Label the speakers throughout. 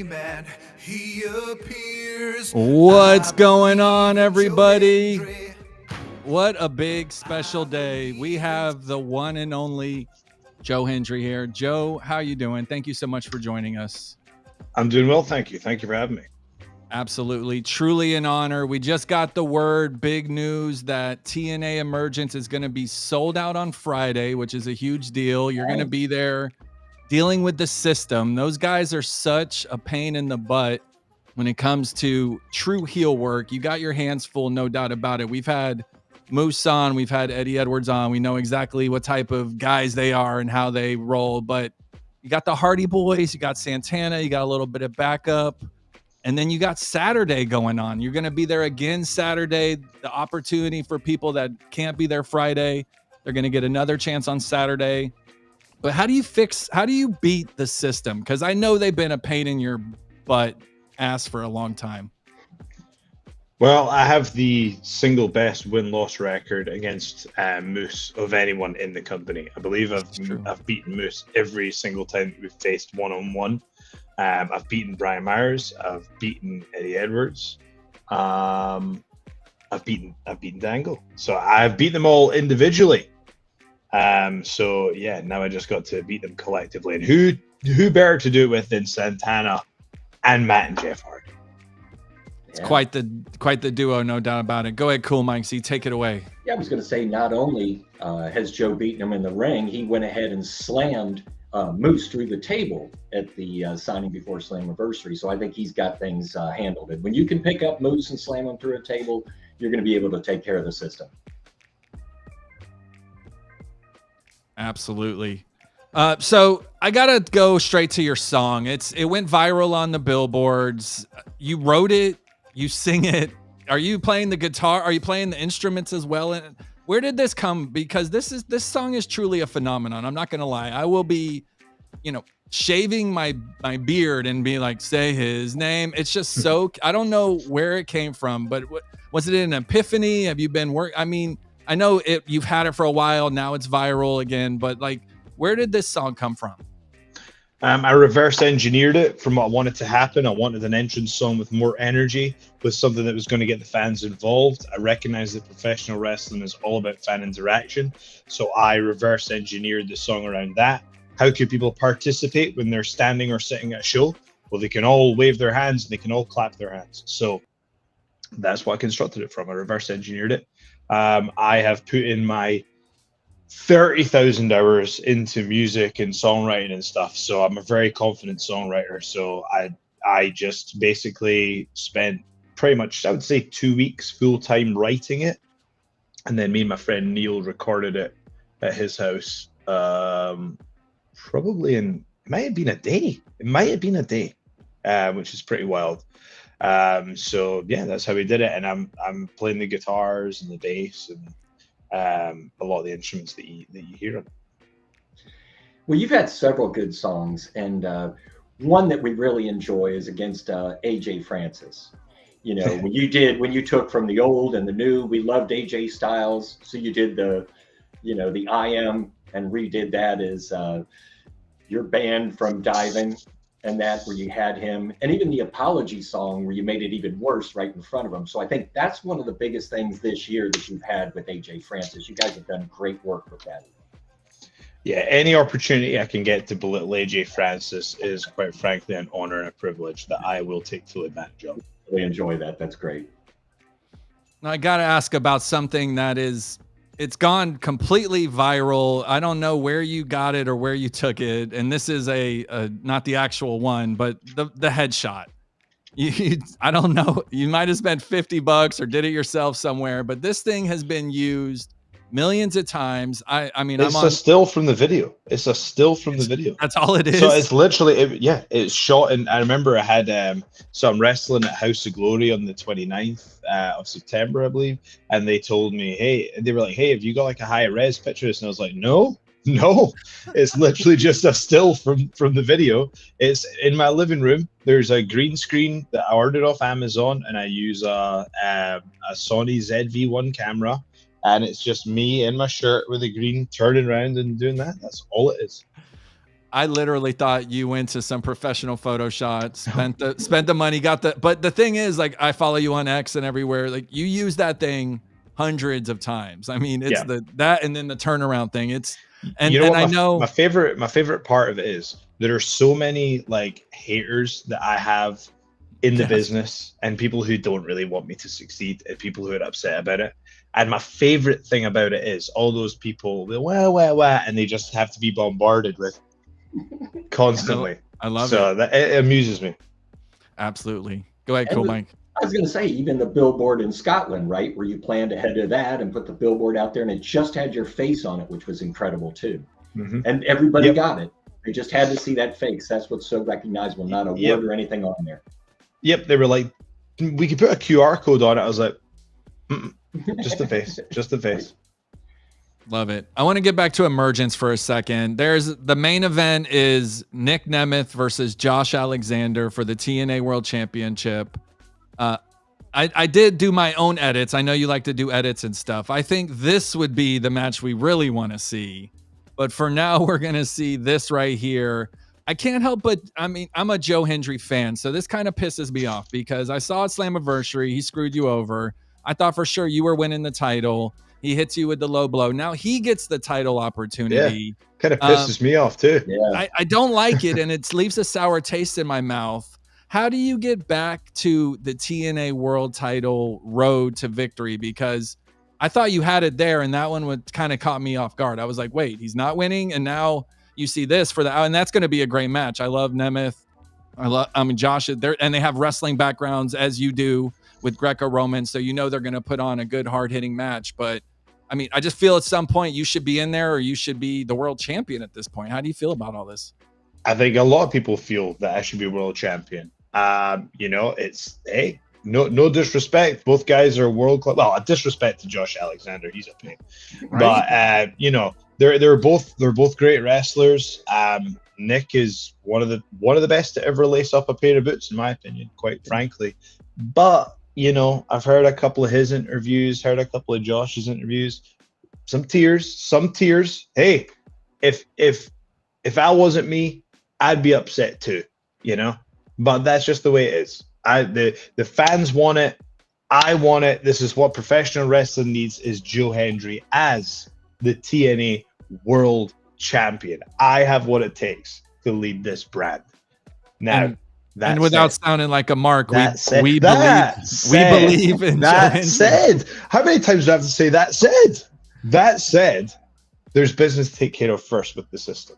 Speaker 1: man, he appears.
Speaker 2: What's going on, everybody? What a big special day. We have the one and only Joe Hendry here. Joe, how you doing? Thank you so much for joining us.
Speaker 3: I'm doing well, thank you. Thank you for having me.
Speaker 2: Absolutely. Truly an honor. We just got the word, big news, that TNA Emergence is going to be sold out on Friday, which is a huge deal. You're going to be there dealing with the system. Those guys are such a pain in the butt when it comes to true heel work. You got your hands full, no doubt about it. We've had Moose on, we've had Eddie Edwards on. We know exactly what type of guys they are and how they roll, but you got the Hardy Boys, you got Santana, you got a little bit of backup. And then you got Saturday going on. You're going to be there again Saturday. The opportunity for people that can't be there Friday, they're going to get another chance on Saturday. But how do you beat the system? Because I know they've been a pain in your butt ass for a long time.
Speaker 3: Well, I have the single best win-loss record against Moose of anyone in the company. I believe I've beaten Moose every single time we've faced one-on-one. I've beaten Brian Myers. I've beaten Eddie Edwards. I've beaten Dangle. So I've beat them all individually. So yeah, now I just got to beat them collectively. And who better to do it with than Santana and Matt and Jeff Hardy?
Speaker 2: It's quite the duo, no doubt about it. Go ahead, Cool Mike C, take it away.
Speaker 4: Yeah, I was going to say, not only has Joe beaten him in the ring, he went ahead and slammed Moose through the table at the signing before Slammiversary. So I think he's got things handled. And when you can pick up Moose and slam him through a table, you're going to be able to take care of the system.
Speaker 2: Absolutely. So I gotta go straight to your song. It went viral on the billboards. You wrote it, you sing it. Are you playing the guitar? Are you playing the instruments as well? And where did this come? Because this song is truly a phenomenon. I'm not gonna lie. I will be, shaving my beard and be like, say his name. It's just so, I don't know where it came from, but was it an epiphany? Have you been I mean, I know you've had it for a while. Now it's viral again, but like, where did this song come from?
Speaker 3: I reverse engineered it from what I wanted to happen. I wanted an entrance song with more energy, with something that was going to get the fans involved. I recognize that professional wrestling is all about fan interaction. So I reverse engineered the song around that. How could people participate when they're standing or sitting at a show? Well, they can all wave their hands and they can all clap their hands. So that's what I constructed it from. I reverse engineered it. I have put in my 30,000 hours into music and songwriting and stuff. So I'm a very confident songwriter. So I just basically spent pretty much, I would say, 2 weeks full time writing it. And then me and my friend Neil recorded it at his house. Probably it might have been a day. Which is pretty wild. So yeah, that's how we did it. And I'm playing the guitars and the bass and a lot of the instruments that you hear.
Speaker 4: Well, you've had several good songs, and one that we really enjoy is against AJ Francis. When you took from the old and the new, we loved AJ Styles. So you did the I Am and redid that as your band from Diving, and that where you had him, and even the apology song where you made it even worse right in front of him. So I think that's one of the biggest things this year that you've had with AJ Francis. You guys have done great work with that.
Speaker 3: Yeah, any opportunity I can get to belittle AJ Francis is quite frankly an honor and a privilege that I will take full advantage of.
Speaker 4: Really enjoy that. That's great.
Speaker 2: Now, I got to ask about something that it's gone completely viral. I don't know where you got it or where you took it. And this is not the actual one, but the headshot. I don't know. You might have spent $50 or did it yourself somewhere, but this thing has been used millions of times. I mean,
Speaker 3: it's a still from the video. It's That's
Speaker 2: all it is.
Speaker 3: So it's literally, it's shot. And I remember I had, so I'm wrestling at House of Glory on the 29th of September, I believe. And they told me, they were like, hey, have you got like a high res picture of this? And I was like, no, it's literally just a still from the video. It's in my living room. There's a green screen that I ordered off Amazon, and I use a Sony ZV-1 camera. And it's just me in my shirt with a green turning around and doing that. That's all it is.
Speaker 2: I literally thought you went to some professional photo shot, spent the money, but the thing is, like, I follow you on X and everywhere. Like, you use that thing hundreds of times. I mean, it's that and then the turnaround thing. It's I know
Speaker 3: my favorite part of it is there are so many like haters that I have in the business and people who don't really want me to succeed and people who are upset about it. And my favorite thing about it is all those people, and they just have to be bombarded with constantly.
Speaker 2: I love it.
Speaker 3: So that it amuses me.
Speaker 2: Absolutely. Go ahead, Cool Mike.
Speaker 4: I was going to say, even the billboard in Scotland, right, where you planned ahead to that and put the billboard out there, and it just had your face on it, which was incredible too. And everybody got it. They just had to see that face. That's what's so recognizable, not a word or anything on there.
Speaker 3: They were like, we could put a QR code on it. I was like, just the face, just the face.
Speaker 2: Love it. I want to get back to Emergence for a second. There's the main event is Nick Nemeth versus Josh Alexander for the TNA World Championship. I did do my own edits. I know you like to do edits and stuff. I think this would be the match we really want to see. But for now, we're going to see this right here. I can't help but, I mean, I'm a Joe Hendry fan, so this kind of pisses me off because I saw at Slammiversary, he screwed you over. I thought for sure you were winning the title. He hits you with the low blow. Now he gets the title opportunity.
Speaker 3: Yeah, kind of pisses me off too.
Speaker 2: Yeah. I don't like it, and it leaves a sour taste in my mouth. How do you get back to the TNA World title road to victory? Because I thought you had it there, and that one would kind of caught me off guard. I was like, wait, he's not winning, and now you see this for the, and that's going to be a great match. I love Nemeth. I mean, Josh, and they have wrestling backgrounds as you do with Greco-Roman, so you know they're going to put on a good hard-hitting match. But I mean, I just feel at some point you should be in there, or you should be the world champion at this point. How do you feel about all this?
Speaker 3: I think a lot of people feel that I should be world champion. You know, it's no disrespect. Both guys are world class. Well, a disrespect to Josh Alexander, he's a pain. Right. But you know, they're both great wrestlers. Nick is one of the best to ever lace up a pair of boots, in my opinion, quite frankly. But you know, I've heard a couple of his interviews, heard a couple of Josh's interviews. Some tears. Hey, if I wasn't me, I'd be upset too, you know. But that's just the way it is. The fans want it. I want it. This is what professional wrestling needs, is Joe Hendry as the TNA World Champion. I have what it takes to lead this brand. Now,
Speaker 2: and without sounding like a mark, we believe in
Speaker 3: that
Speaker 2: Joe
Speaker 3: said. How many times do I have to say that said? That said, there's business to take care of first with the system.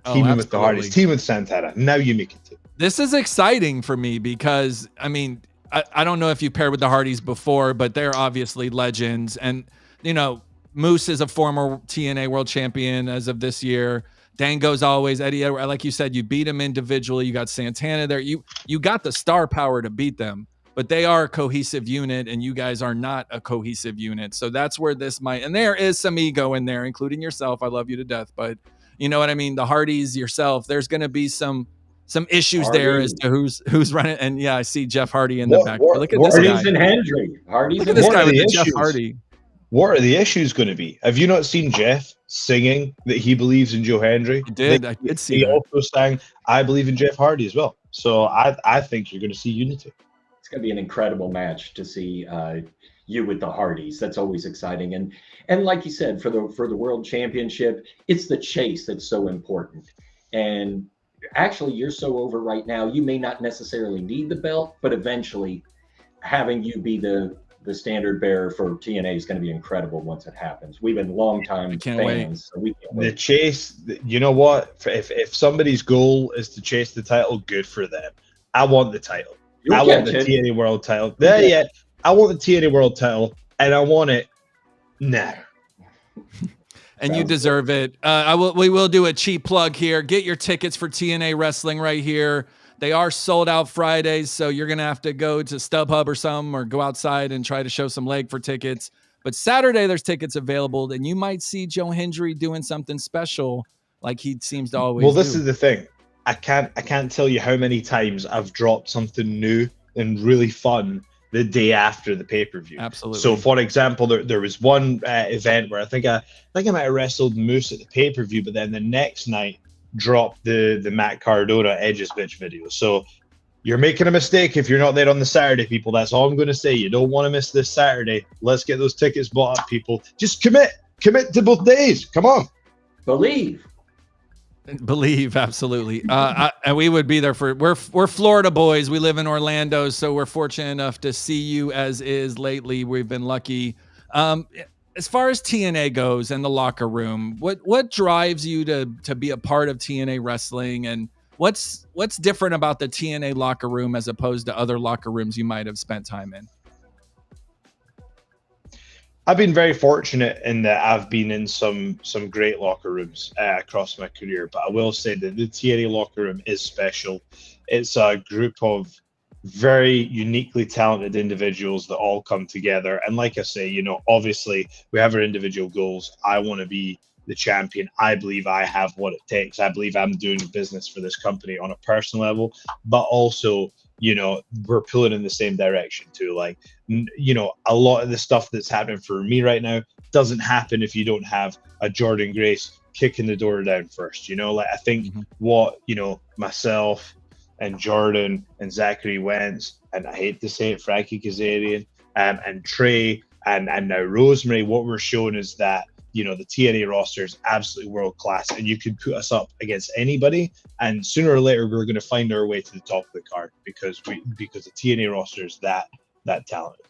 Speaker 3: Teaming with the Hardys, team with Santana. Now you make it.
Speaker 2: This is exciting for me because, I mean, I don't know if you paired with the Hardys before, but they're obviously legends. And, you know, Moose is a former TNA World Champion as of this year. Dango's always, Eddie, like you said, you beat him individually. You got Santana there. You got the star power to beat them, but they are a cohesive unit, and you guys are not a cohesive unit. So that's where this might, and there is some ego in there, including yourself. I love you to death, but you know what I mean? The Hardys, yourself, there's going to be some issues there as to who's running. And yeah, I see Jeff Hardy in the back. Look at this guy.
Speaker 4: Hardys and Hendry.
Speaker 2: Look at this guy with the Jeff Hardy.
Speaker 3: What are the issues going to be? Have you not seen Jeff singing that he believes in Joe Hendry?
Speaker 2: I did see
Speaker 3: he
Speaker 2: that.
Speaker 3: also sang, I believe in Jeff Hardy as well. So I think you're going to see unity.
Speaker 4: It's going to be an incredible match to see you with the Hardys. That's always exciting. And like you said, for the World Championship, it's the chase that's so important. And actually, you're so over right now, you may not necessarily need the belt, but eventually having you be the standard bearer for TNA is going to be incredible once it happens. We've been longtime fans. So we can't wait.
Speaker 3: The chase, you know what? If somebody's goal is to chase the title, good for them. I want the title. I want the TNA World title. Yeah, I want the TNA World title, and I want it now.
Speaker 2: And you deserve it. We will do a cheap plug here. Get your tickets for TNA Wrestling right here. They are sold out Fridays, so you're going to have to go to StubHub or something, or go outside and try to show some leg for tickets. But Saturday, there's tickets available, and you might see Joe Hendry doing something special like he seems to always do.
Speaker 3: Well, this is the thing. I can't tell you how many times I've dropped something new and really fun the day after the pay-per-view.
Speaker 2: Absolutely.
Speaker 3: So, for example, there was one event where I think I might have wrestled Moose at the pay-per-view, but then the next night dropped the Matt Cardona Edge's bitch video. So you're making a mistake if you're not there on the Saturday, people. That's all I'm going to say. You don't want to miss this Saturday. Let's get those tickets bought up, people. Just commit to both days. Come on.
Speaker 4: Believe,
Speaker 2: absolutely. And we would be there for, we're Florida boys. We live in Orlando, so we're fortunate enough to see you as is lately. We've been lucky. As far as TNA goes and the locker room, what drives you to be a part of TNA wrestling, and what's different about the TNA locker room as opposed to other locker rooms you might have spent time in?
Speaker 3: I've been very fortunate in that I've been in some great locker rooms across my career, but I will say that the TNA locker room is special. It's a group of very uniquely talented individuals that all come together. And like I say, you know, obviously we have our individual goals. I want to be the champion. I believe I have what it takes. I believe I'm doing business for this company on a personal level, but also, you know, we're pulling in the same direction too. Like, you know, a lot of the stuff that's happening for me right now doesn't happen if you don't have a Jordan Grace kicking the door down first. You know, like I think what, you know, myself and Jordan and Zachary Wentz, and I hate to say it, Frankie Kazarian, and Trey and now Rosemary, what we're showing is that, you know, the TNA roster is absolutely world class, and you could put us up against anybody, and sooner or later we're going to find our way to the top of the card because the TNA roster is that talented.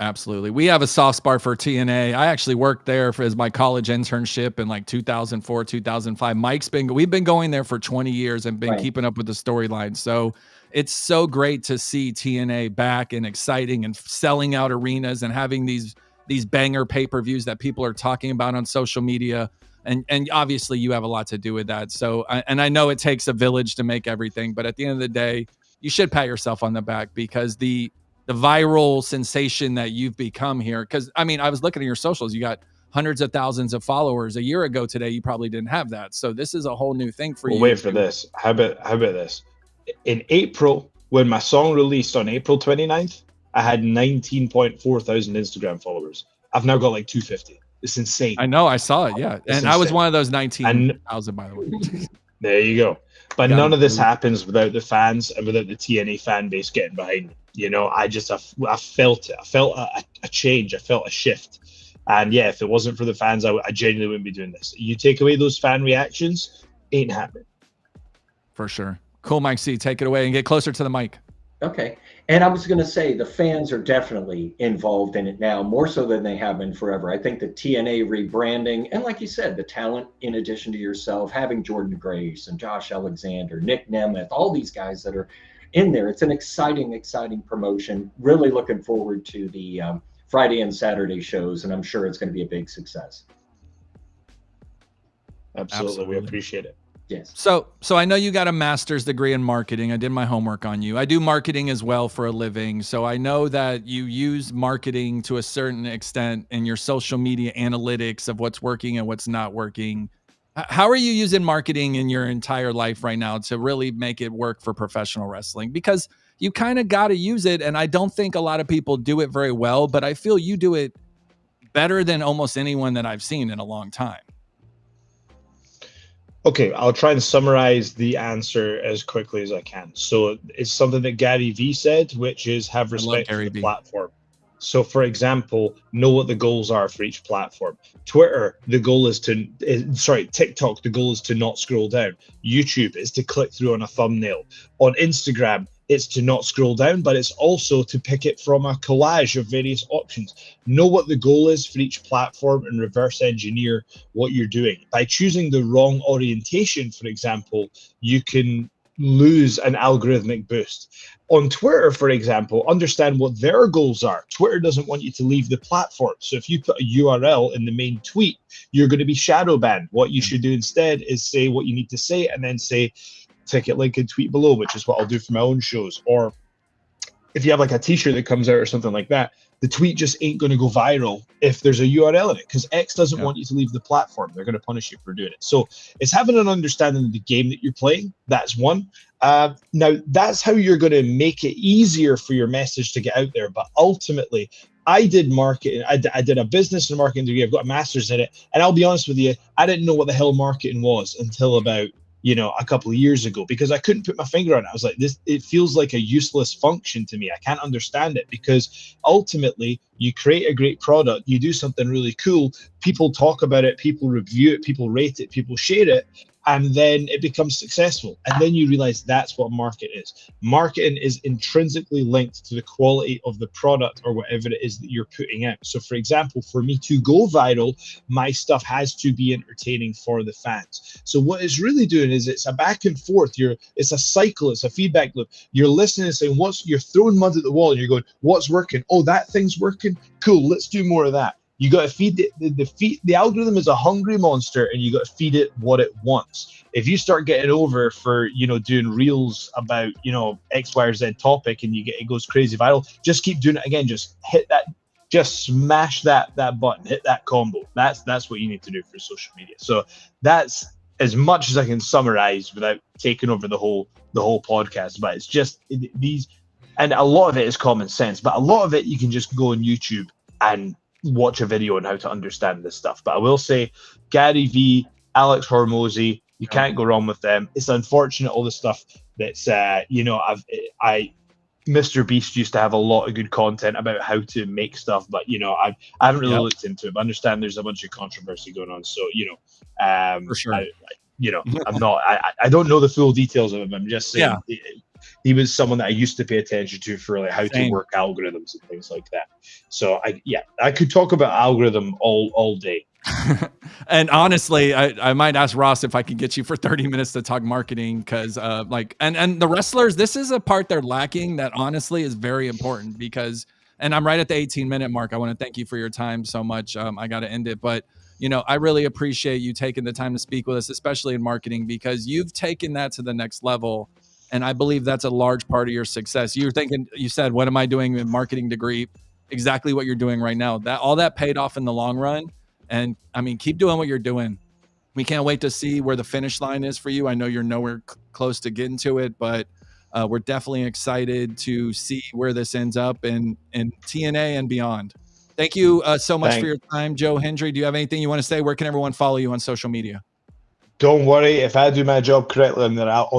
Speaker 2: Absolutely. We have a soft spot for TNA. I actually worked there as my college internship in like 2004, 2005. We've been going there for 20 years and been keeping up with the storyline. So it's so great to see TNA back and exciting and selling out arenas and having these banger pay-per-views that people are talking about on social media. And obviously you have a lot to do with that. So, and I know it takes a village to make everything, but at the end of the day, you should pat yourself on the back because the viral sensation that you've become here. Cause I mean, I was looking at your socials, you got hundreds of thousands of followers. A year ago today, you probably didn't have that. So this is a whole new thing for you.
Speaker 3: Wait for this. How about this? In April, when my song released on April 29th, I had 19.4 thousand Instagram followers. I've now got like 250. It's insane.
Speaker 2: I know. I saw it. Yeah.
Speaker 3: It's
Speaker 2: and I was
Speaker 3: insane.
Speaker 2: one of those 19,000, by the way.
Speaker 3: There you go. But none of this happens without the fans and without the TNA fan base getting behind me. You know, I felt it. I felt a change. I felt a shift. And yeah, if it wasn't for the fans, I genuinely wouldn't be doing this. You take away those fan reactions, ain't happening.
Speaker 2: For sure. Cool, Mike C. Take it away and get closer to the mic.
Speaker 4: Okay. And I was going to say the fans are definitely involved in it now, more so than they have been forever. I think the TNA rebranding, and like you said, the talent in addition to yourself, having Jordan Grace and Josh Alexander, Nick Nemeth, all these guys that are in there. It's an exciting promotion. Really looking forward to the Friday and Saturday shows, and I'm sure it's going to be a big success.
Speaker 3: Absolutely. We appreciate it.
Speaker 4: Yes.
Speaker 2: So I know you got a master's degree in marketing. I did my homework on you. I do marketing as well for a living. So I know that you use marketing to a certain extent in your social media analytics of what's working and what's not working. How are you using marketing in your entire life right now to really make it work for professional wrestling? Because you kind of got to use it. And I don't think a lot of people do it very well, but I feel you do it better than almost anyone that I've seen in a long time.
Speaker 3: Okay, I'll try and summarize the answer as quickly as I can. So it's something that Gary Vee said, which is have respect for the platform. So for example, know what the goals are for each platform. TikTok, the goal is to not scroll down. YouTube is to click through on a thumbnail. On Instagram, it's to not scroll down, but it's also to pick it from a collage of various options. Know what the goal is for each platform and reverse engineer what you're doing. By choosing the wrong orientation, for example, you can lose an algorithmic boost. On Twitter, for example, understand what their goals are. Twitter doesn't want you to leave the platform. So if you put a URL in the main tweet, you're going to be shadow banned. What you should do instead is say what you need to say and then say, ticket link and tweet below, which is what I'll do for my own shows. Or if you have like a t-shirt that comes out or something like that, the tweet just ain't going to go viral if there's a URL in it, because X doesn't want you to leave the platform. They're going to punish you for doing it. So it's having an understanding of the game that you're playing. That's one. Now, that's how you're going to make it easier for your message to get out there. But ultimately, I did marketing. I did a business and marketing degree. I've got a master's in it. And I'll be honest with you, I didn't know what the hell marketing was until about, a couple of years ago, because I couldn't put my finger on it. I was like, it feels like a useless function to me. I can't understand it, because ultimately you create a great product, you do something really cool, people talk about it, people review it, people rate it, people share it, and then it becomes successful. And then you realize that's what market is. Marketing is intrinsically linked to the quality of the product or whatever it is that you're putting out. So for example, for me to go viral, my stuff has to be entertaining for the fans. So what it's really doing is it's a back and forth. It's a cycle, it's a feedback loop. You're listening and saying, you're throwing mud at the wall, and you're going, what's working? Oh, that thing's working. Cool, let's do more of that. You got to feed the algorithm is a hungry monster, and you got to feed it what it wants. If you start getting over for doing reels about X, Y, or Z topic, and it goes crazy viral, just keep doing it again. Just hit that, just smash that button, hit that combo. That's what you need to do for social media. So that's as much as I can summarize without taking over the whole podcast. But it's just these, and a lot of it is common sense, but a lot of it you can just go on YouTube and watch a video on how to understand this stuff. But I will say, Gary V, Alex Hormozy, you can't go wrong with them. It's unfortunate all the stuff that's Mr. Beast used to have a lot of good content about how to make stuff, but I haven't really looked into it. But I understand there's a bunch of controversy going on. So
Speaker 2: For sure.
Speaker 3: I'm not. I don't know the full details of it. But I'm just saying. Yeah. He was someone that I used to pay attention to for like how to work algorithms and things like that. So I could talk about algorithm all day.
Speaker 2: And honestly, I might ask Ross if I could get you for 30 minutes to talk marketing, because and the wrestlers, this is a part they're lacking that honestly is very important, because, and I'm right at the 18-minute mark. I want to thank you for your time so much. I got to end it, but I really appreciate you taking the time to speak with us, especially in marketing, because you've taken that to the next level. And I believe that's a large part of your success. You said, what am I doing in marketing degree? Exactly what you're doing right now. All that paid off in the long run. And I mean, keep doing what you're doing. We can't wait to see where the finish line is for you. I know you're nowhere close to getting to it, but we're definitely excited to see where this ends up in TNA and beyond. Thank you so much for your time, Joe Hendry. Do you have anything you want to say? Where can everyone follow you on social media?
Speaker 3: Don't worry, if I do my job correctly on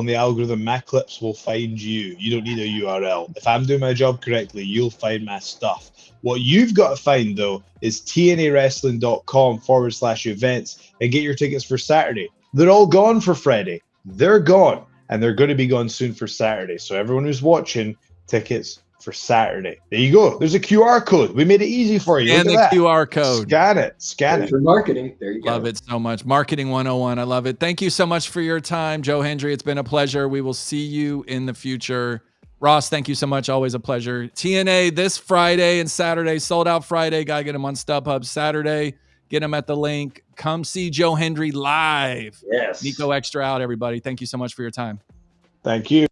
Speaker 3: the algorithm, my clips will find you. You don't need a URL. If I'm doing my job correctly, you'll find my stuff. What you've got to find, though, is tnawrestling.com/events and get your tickets for Saturday. They're all gone for Friday. They're gone, and they're going to be gone soon for Saturday. So everyone who's watching, tickets for Saturday. There you go. There's a QR code. We made it easy for you.
Speaker 2: And the QR code.
Speaker 3: Scan it.
Speaker 4: For marketing. There you go.
Speaker 2: Love it so much. Marketing 101. I love it. Thank you so much for your time, Joe Hendry. It's been a pleasure. We will see you in the future. Ross, thank you so much. Always a pleasure. TNA this Friday and Saturday. Sold out Friday. Gotta get them on StubHub Saturday. Get them at the link. Come see Joe Hendry live.
Speaker 4: Yes.
Speaker 2: Niko Exxtra out, everybody. Thank you so much for your time.
Speaker 3: Thank you.